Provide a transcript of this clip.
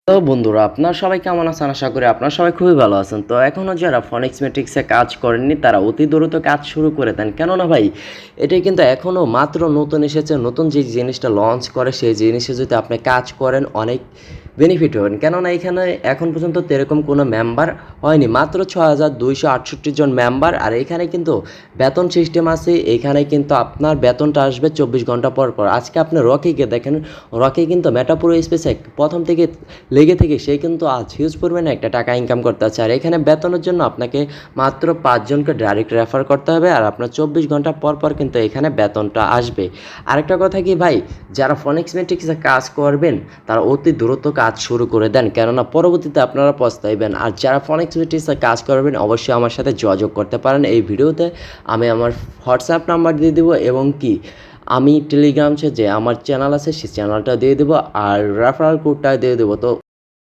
তো বন্ধুরা আপনারা সবাই কেমন আছেন? আশা করি আপনারা সবাই খুবই ভালো আছেন। তো এখনও যারা ফনিক্স ম্যাট্রিক্সে কাজ করেননি তারা অতি দ্রুত কাজ শুরু করে দেন। কেননা ভাই এটাই কিন্তু এখনও মাত্র নতুন এসেছে। নতুন যে জিনিসটা লঞ্চ করে সেই জিনিসে যদি আপনি কাজ করেন অনেক বেনিফিট হবেন। কেননা এখানে এখন পর্যন্ত এরকম কোনো মেম্বার হয়নি। মাত্র ৬,২৬৮ জন মেম্বার। আর এখানে কিন্তু বেতন সিস্টেম আছে। এখানে কিন্তু আপনার বেতনটা আসবে ২৪ ঘন্টা পর পর। আজকে আপনি রকিকে দেখেন, রকি কিন্তু মেটাপুরো স্পেসে প্রথম থেকে লেগে থেকে সে কিন্তু আজ হিউজ পরিমাণে একটা টাকা ইনকাম করতে আছে। আর এখানে বেতনের জন্য আপনাকে মাত্র ৫ জনকে ডাইরেক্ট রেফার করতে হবে। আর আপনার ২৪ ঘন্টা পর পর কিন্তু এখানে বেতনটা আসবে। আরেকটা কথা কি ভাই, যারা ফনিক্স ম্যাট্রিক্সে কাজ করবেন তারা অতি দ্রুত কাজ শুরু করে দেন, কেননা পরবর্তীতে আপনারা পস্তাইবেন। আর যারা ফনিক্স ম্যাট্রিক্সে কাজ করবেন অবশ্যই আমার সাথে যোগাযোগ করতে পারেন। এই ভিডিওতে আমি আমার হোয়াটসঅ্যাপ নাম্বার দিয়ে দেবো এবং কি আমি টেলিগ্রাম যে আমার চ্যানেল আছে সেই চ্যানেলটা দিয়ে দেবো আর রেফারাল কোডটা দিয়ে দেবো। তো